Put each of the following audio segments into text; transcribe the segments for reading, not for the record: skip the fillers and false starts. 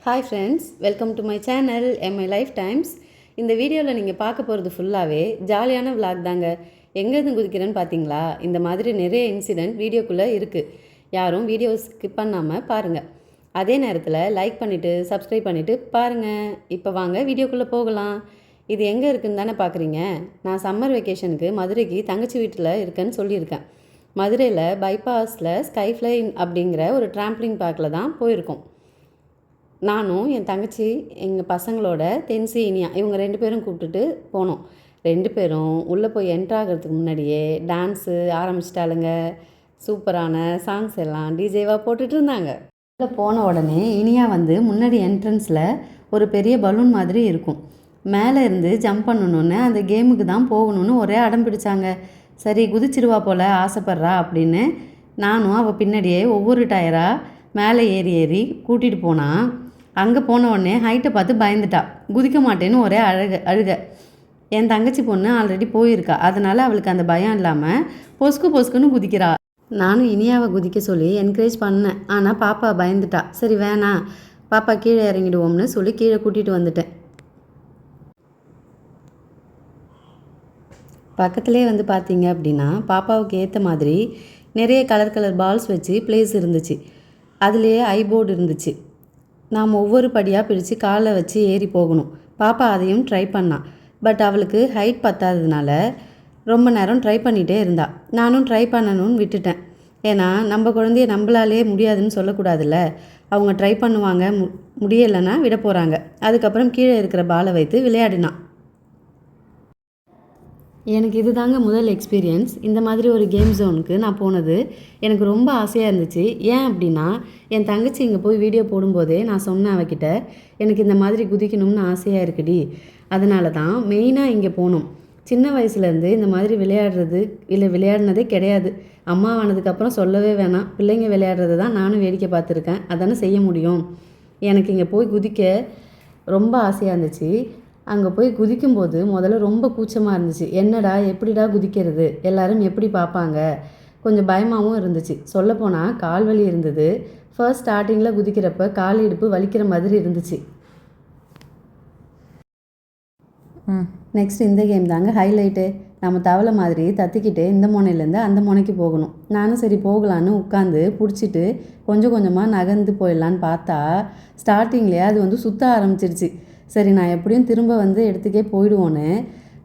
Hi friends, welcome to my channel Mi life times. இந்த வீடியோவில் நீங்கள் பார்க்க போகிறது ஃபுல்லாகவே ஜாலியான விளாக் தாங்க. எங்கேருந்து குதிக்கிறேன்னு பார்த்தீங்களா? இந்த மாதிரி நிறைய இன்சிடெண்ட் வீடியோக்குள்ளே இருக்குது. யாரும் வீடியோ ஸ்கிப் பண்ணாமல் பாருங்கள். அதே நேரத்தில் லைக் பண்ணிவிட்டு சப்ஸ்கிரைப் பண்ணிவிட்டு பாருங்கள். இப்போ வாங்க வீடியோக்குள்ளே போகலாம். இது எங்கே இருக்குதுன்னு தானே பார்க்குறீங்க. நான் சம்மர் வெக்கேஷனுக்கு மதுரைக்கு தங்கச்சி வீட்டில் இருக்கேன்னு சொல்லியிருக்கேன். மதுரையில் பைபாஸில் ஸ்கைஃப்ளை அப்படிங்கிற ஒரு ட்ராம்ப்ளின் பார்க்கில் தான் போயிருக்கோம். நானும் என் தங்கச்சி எங்கள் பசங்களோட தென்சி இனியா இவங்க 2 பேரும் கூப்பிட்டுட்டு போனோம். 2 பேரும் உள்ளே போய் என்ட்ராகிறதுக்கு முன்னாடியே டான்ஸு ஆரம்பிச்சிட்டாளுங்க. சூப்பரான சாங்ஸ் எல்லாம் டிஜேவாக போட்டுட்டு இருந்தாங்க. உள்ளே போன உடனே இனியா முன்னாடி என்ட்ரன்ஸில் ஒரு பெரிய பலூன் மாதிரி இருக்கும். மேலே இருந்து ஜம்ப் பண்ணணுன்னு அந்த கேமுக்கு தான் போகணுன்னு ஒரே அடம் பிடிச்சாங்க. சரி குதிச்சிருவா போல் ஆசைப்பட்றா அப்படின்னு நானும் அவள் பின்னாடியே ஒவ்வொரு டயராக மேலே ஏறி கூட்டிகிட்டு போனான். அங்கே போன உடனே ஹைட்டை பார்த்து பயந்துட்டா. குதிக்க மாட்டேன்னு ஒரே அழுக. என் தங்கச்சி பொண்ணு ஆல்ரெடி போயிருக்கா. அதனால் அவளுக்கு அந்த பயம் இல்லாமல் பொசுக்குன்னு குதிக்கிறா. நானும் இனியாவை குதிக்க சொல்லி என்கரேஜ் பண்ணேன். ஆனால் பாப்பா பயந்துட்டா. சரி வேணாம், பாப்பா கீழே இறங்கிடுவோம்னு சொல்லி கீழே கூட்டிகிட்டு வந்துட்டேன். பக்கத்துலேயே பார்த்தீங்க அப்படின்னா பாப்பாவுக்கு ஏற்ற மாதிரி நிறைய கலர் பால்ஸ் வச்சு பிளேஸ் இருந்துச்சு. அதுலேயே ஐபோர்டு இருந்துச்சு. நாம் ஒவ்வொரு படியாக பிரித்து காலை வச்சு ஏறி போகணும். பாப்பா அதையும் ட்ரை பண்ணான். பட் அவளுக்கு ஹைட் பத்தாததுனால ரொம்ப நேரம் ட்ரை பண்ணிகிட்டே இருந்தா. நானும் ட்ரை பண்ணணும்னு விட்டுட்டேன். ஏன்னா நம்ம குழந்தைய நம்மளாலே முடியாதுன்னு சொல்லக்கூடாதுல்ல. அவங்க ட்ரை பண்ணுவாங்க, முடியலைன்னா விட போகிறாங்க. அதுக்கப்புறம் கீழே இருக்கிற பாலை வைத்து விளையாடினான். எனக்கு இது தாங்க முதல் எக்ஸ்பீரியன்ஸ். இந்த மாதிரி ஒரு கேம் ஜோனுக்கு நான் போனது எனக்கு ரொம்ப ஆசையாக இருந்துச்சு. ஏன் அப்படின்னா என் தங்கச்சி இங்கே போய் வீடியோ போடும்போதே நான் சொன்னேன் அவகிட்ட, எனக்கு இந்த மாதிரி குதிக்கணும்னு ஆசையாக இருக்குடி. அதனால தான் மெயினாக இங்கே போனோம். சின்ன வயசுலேருந்து இந்த மாதிரி விளையாடினதே கிடையாது. அம்மா ஆனதுக்கப்புறம் சொல்லவே வேணாம். பிள்ளைங்க விளையாடுறது தான் நானும் வேடிக்கை பார்த்துருக்கேன். அதானே செய்ய முடியும். எனக்கு இங்கே போய் குதிக்க ரொம்ப ஆசையாக இருந்துச்சு. அங்கே போய் குதிக்கும்போது முதல்ல ரொம்ப கூச்சமாக இருந்துச்சு. என்னடா எப்படிடா குதிக்கிறது, எல்லோரும் எப்படி பார்ப்பாங்க, கொஞ்சம் பயமாகவும் இருந்துச்சு. சொல்லப்போனால் கால் வலி இருந்தது. ஃபர்ஸ்ட் ஸ்டார்டிங்கில் குதிக்கிறப்ப கால் இடுப்பு வலிக்கிற மாதிரி இருந்துச்சு. நெக்ஸ்ட் இந்த கேம் தாங்க ஹைலைட்டு. நம்ம தவளை மாதிரி தத்திக்கிட்டு இந்த முனையிலேருந்து அந்த முனைக்கு போகணும். நானும் சரி போகலான்னு உட்காந்து பிடிச்சிட்டு கொஞ்சம் கொஞ்சமாக நகர்ந்து போயிடலான்னு பார்த்தா ஸ்டார்டிங்லேயே அது சுற்ற ஆரம்பிச்சிருச்சு. சரி நான் எப்படியும் திரும்ப இடத்துக்கே போயிடுவோன்னு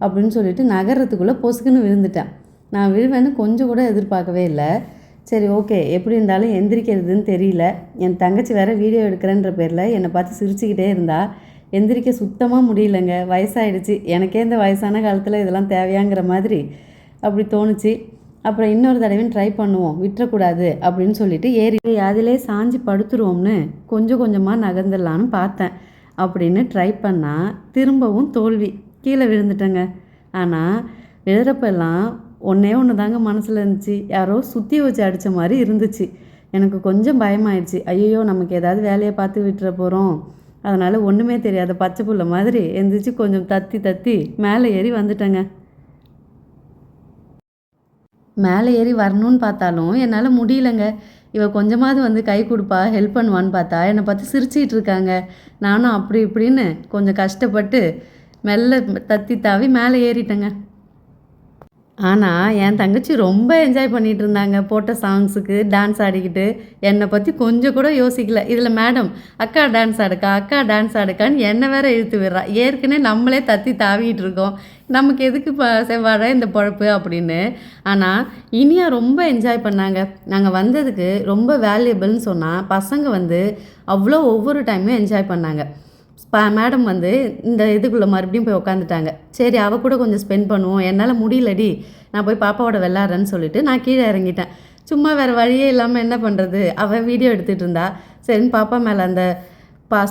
அப்படின்னு சொல்லிட்டு நகர்றதுக்குள்ளே பொசுக்குன்னு விழுந்துட்டேன். நான் விழுவேன்னு கொஞ்சம் கூட எதிர்பார்க்கவே இல்லை. சரி ஓகே, எப்படி இருந்தாலும் எந்திரிக்கிறதுன்னு தெரியல. என் தங்கச்சி வேறு வீடியோ எடுக்கிறேன்ற பேரில் என்னை பார்த்து சிரிச்சுக்கிட்டே இருந்தா. எந்திரிக்க சுத்தமாக முடியலைங்க, வயசாகிடுச்சு. எனக்கே இந்த வயசான காலத்தில் இதெல்லாம் தேவையாங்கிற மாதிரி அப்படி தோணுச்சு. அப்புறம் இன்னொரு தடவையும் ட்ரை பண்ணுவோம், விட்டுறக்கூடாது அப்படின்னு சொல்லிட்டு ஏறி அதிலே சாஞ்சி படுத்துருவோம்னு கொஞ்சம் கொஞ்சமாக நகர்ந்துடலான்னு பார்த்தேன். அப்படின்னு ட்ரை பண்ணால் திரும்பவும் தோல்வி, கீழே விழுந்துட்டேங்க. ஆனால் விழுறப்பெல்லாம் ஒன்று தாங்க மனசில் இருந்துச்சு. யாரோ சுற்றி வச்சு அடித்த மாதிரி இருந்துச்சு. எனக்கு கொஞ்சம் பயமாயிடுச்சு. ஐயோ நமக்கு ஏதாவது வேலையை பார்த்து விட்டுற போகிறோம். அதனால் ஒன்றுமே தெரியாத பச்சை புள்ள மாதிரி எந்திரிச்சு கொஞ்சம் தத்தி மேலே ஏறி வந்துட்டேங்க. மேலே ஏறி வரணும்னு பார்த்தாலும் என்னால் முடியலைங்க. இவ கொஞ்சமாவது கை கொடுப்பா, ஹெல்ப் பண்ணுவான்னு பார்த்தா என்னை பார்த்து சிரிச்சிட்டு இருக்காங்க. நானும் அப்படி இப்படின்னு கொஞ்சம் கஷ்டப்பட்டு மெல்ல தத்தி தாவி மேலே ஏறிட்டேங்க. ஆனால் என் தங்கச்சி ரொம்ப என்ஜாய் பண்ணிகிட்டு இருந்தாங்க. போட்ட சாங்ஸுக்கு டான்ஸ் ஆடிக்கிட்டு என்னை பற்றி கொஞ்சம் கூட யோசிக்கல. இதில் மேடம் அக்கா டான்ஸ் ஆடுக்கான்னு என்னை வேற இழுத்து விடுறா. ஏற்கனவே நம்மளே தத்தி தாவிக்கிட்டு இருக்கோம், நமக்கு எதுக்கு செவ்வாழை இந்த பொழப்பு அப்படின்னு. ஆனால் இனியா ரொம்ப என்ஜாய் பண்ணாங்க. நாங்கள் வந்ததுக்கு ரொம்ப வேல்யூபிள்னு சொன்னால் பசங்க அவ்வளோ ஒவ்வொரு டைமும் என்ஜாய் பண்ணாங்க. மேடம் இந்த இதுக்குள்ளே மறுபடியும் போய் உட்காந்துட்டாங்க. சரி அவள் கூட கொஞ்சம் ஸ்பெண்ட் பண்ணுவோம், என்னால் முடியலடி, நான் போய் பாப்பாவோட விளாட்றேன்னு சொல்லிட்டு நான் கீழே இறங்கிட்டேன். சும்மா வேறு வழியே இல்லாமல் என்ன பண்ணுறது, அவள் வீடியோ எடுத்துகிட்டு இருந்தா. சரின்னு பாப்பா மேலே அந்த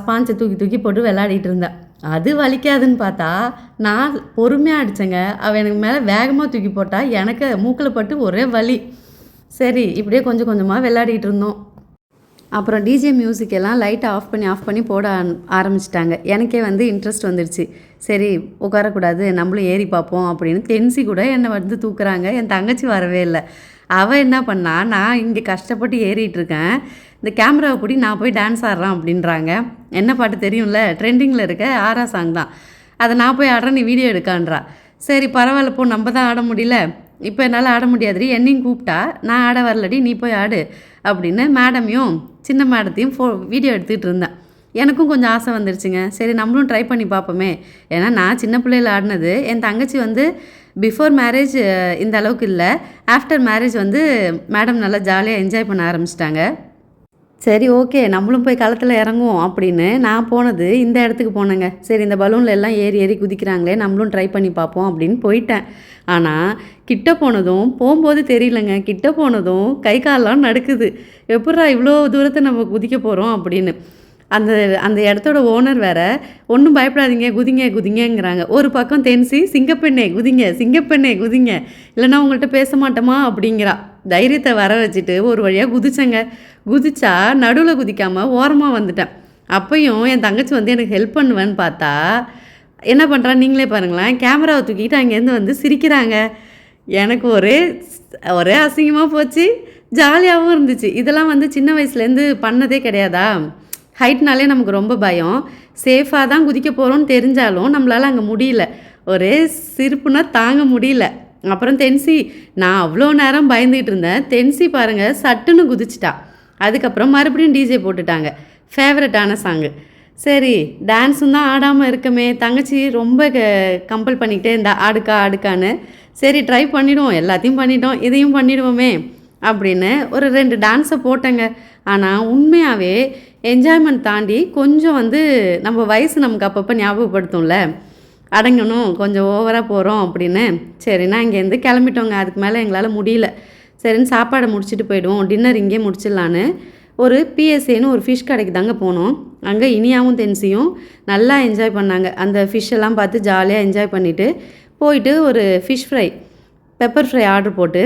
ஸ்பாஞ்சை தூக்கி போட்டு விளையாடிட்டு இருந்தேன். அது வலிக்காதுன்னு பார்த்தா நான் பொறுமையாக அடித்தேங்க. அவள் எனக்கு மேலே வேகமாக தூக்கி போட்டால் எனக்கு மூக்கில் பட்டு ஒரே வலி. சரி இப்படியே கொஞ்சம் கொஞ்சமாக விளையாடிட்டு இருந்தோம். அப்புறம் டிஜே மியூசிக் எல்லாம் லைட்டை ஆஃப் பண்ணி போட ஆரம்பிச்சிட்டாங்க. எனக்கே இன்ட்ரெஸ்ட் வந்துடுச்சு. சரி உட்காரக்கூடாது, நம்மளும் ஏறி பார்ப்போம் அப்படின்னு தென்சி கூட என்னை தூக்குறாங்க. என் தங்கச்சி வரவே இல்லை. அவள் என்ன பண்ணா, நான் இங்கே கஷ்டப்பட்டு ஏறிட்டுருக்கேன், இந்த கேமராவை பிடி நான் போய் டான்ஸ் ஆடுறேன் அப்படின்றாங்க. என்ன பாட்டு தெரியும்ல, ட்ரெண்டிங்கில் இருக்க ஆரா சாங் தான். அதை நான் போய் ஆடுறேன், நீ வீடியோ எடுக்கான்றா. சரி பரவாயில்ல போ, நம்ம தான் ஆட முடியல, இப்போ என்னால் ஆட முடியாதுடி, என்னையும் கூப்பிட்டா நான் ஆட வரலடி, நீ போய் ஆடு அப்படின்னு மேடமையும் சின்ன மேடத்தையும் வீடியோ எடுத்துகிட்டு இருந்தேன். எனக்கும் கொஞ்சம் ஆசை வந்துருச்சுங்க. சரி நம்மளும் ட்ரை பண்ணி பார்ப்போமே. ஏன்னா நான் சின்ன பிள்ளையில் ஆடினது, என் தங்கச்சி வந்து பிஃபோர் மேரேஜ் இந்த அளவுக்கு இல்லை, ஆஃப்டர் மேரேஜ் வந்து மேடம் நல்லா ஜாலியாக என்ஜாய் பண்ண ஆரம்பிச்சிட்டாங்க. சரி ஓகே நம்மளும் போய் களத்தில் இறங்குவோம் அப்படின்னு நான் போனது இந்த இடத்துக்கு போனேங்க. சரி இந்த பலூனில் எல்லாம் ஏறி ஏறி குதிக்கிறாங்களே, நம்மளும் ட்ரை பண்ணி பார்ப்போம் அப்படின்னு போயிட்டேன். ஆனால் கிட்ட போனதும் போகும்போது தெரியலங்க, கிட்ட போனதும் கை காலெலாம் நடுக்குது. எப்பட்றா இவ்வளோ தூரத்தை நம்ம குதிக்க போகிறோம் அப்படின்னு. அந்த அந்த இடத்தோட ஓனர் வேறு ஒன்றும் பயப்படாதீங்க குதிங்க குதிங்கங்கிறாங்க. ஒரு பக்கம் தென்சி சிங்கப்பெண்ணே குதிங்க சிங்கப்பெண்ணே குதிங்க, இல்லைனா உங்கள்கிட்ட பேச மாட்டோமா அப்படிங்கிறா. தைரியத்தை வர வச்சுட்டு ஒரு வழியாக குதிச்சேங்க. குதிச்சா நடுவில் குதிக்காமல் ஓரமாக வந்துட்டேன். அப்பையும் என் தங்கச்சி வந்து எனக்கு ஹெல்ப் பண்ணுவேன்னு பார்த்தா என்ன பண்ணுறான்னு நீங்களே பாருங்களேன், கேமராவை தூக்கிட்டு அங்கேருந்து வந்து சிரிக்கிறாங்க. எனக்கு ஒரே ஒரே அசிங்கமாக போச்சு, ஜாலியாகவும் இருந்துச்சு. இதெல்லாம் வந்து சின்ன வயசுலேருந்து பண்ணதே கிடையாதா. ஹைட்னாலே நமக்கு ரொம்ப பயம். சேஃபாக தான் குதிக்க போகிறோன்னு தெரிஞ்சாலும் நம்மளால் அங்கே முடியல. ஒரே சிரிப்புனா தாங்க முடியல. அப்புறம் தென்சி, நான் அவ்வளோ நேரம் பயந்துகிட்டு இருந்தேன். தென்சி பாருங்கள் சட்டுன்னு குதிச்சிட்டா. அதுக்கப்புறம் மறுபடியும் டிஜே போட்டுட்டாங்க, ஃபேவரட்டான சாங்கு. சரி டான்ஸும் தான் ஆடாமல் இருக்கமே, தங்கச்சி ரொம்ப கம்பல் பண்ணிக்கிட்டே இருந்தா ஆடுக்கா ஆடுக்கான்னு. சரி ட்ரை பண்ணிவிடுவோம், எல்லாத்தையும் பண்ணிட்டோம், இதையும் பண்ணிவிடுவோமே அப்படின்னு ஒரு 2 டான்ஸை போட்டேங்க. ஆனால் உண்மையாகவே என்ஜாய்மெண்ட் தாண்டி கொஞ்சம் வந்து நம்ம வயசு நமக்கு அப்பப்போ ஞாபகப்படுத்தும்ல, அடங்கணும் கொஞ்சம் ஓவராக போகிறோம் அப்படின்னு. சரிண்ணா இங்கேருந்து கிளம்பிட்டோங்க. அதுக்கு மேலே எங்களால் முடியல. சரின்னு சாப்பாடை முடிச்சுட்டு போயிடுவோம், டின்னர் இங்கே முடிச்சிடலான்னு ஒரு பிஎஸ்ஏன்னு ஒரு ஃபிஷ் கடைக்கு தாங்க போனோம். அங்கே இனியாவும் தென்சியும் நல்லா என்ஜாய் பண்ணாங்க. அந்த ஃபிஷ்ஷெல்லாம் பார்த்து ஜாலியாக என்ஜாய் பண்ணிவிட்டு போயிட்டு ஒரு fish fry pepper fry order போட்டு,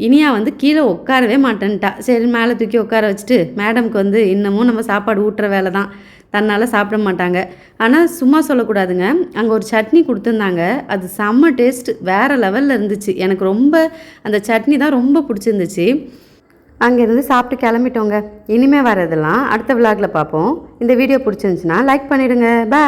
இனியா வந்து கீழே உட்காரவே மாட்டேன்ட்டா. சரி மேலே தூக்கி உட்கார வச்சுட்டு, மேடம்க்கு வந்து இன்னமும் நம்ம சாப்பாடு ஊட்டுற வேலை தான், தன்னால் சாப்பிட மாட்டாங்க. ஆனால் சும்மா சொல்லக்கூடாதுங்க, அங்கே ஒரு சட்னி கொடுத்துருந்தாங்க, அது செம்ம டேஸ்ட், வேறு லெவலில் இருந்துச்சு. எனக்கு ரொம்ப அந்த சட்னி தான் ரொம்ப பிடிச்சிருந்துச்சு. அங்கேருந்து சாப்பிட்டு கிளம்பிட்டோங்க. இனிமேல் வரதெல்லாம் அடுத்த விளாகில் பார்ப்போம். இந்த வீடியோ பிடிச்சிருந்துச்சுன்னா லைக் பண்ணிவிடுங்க. பாய்.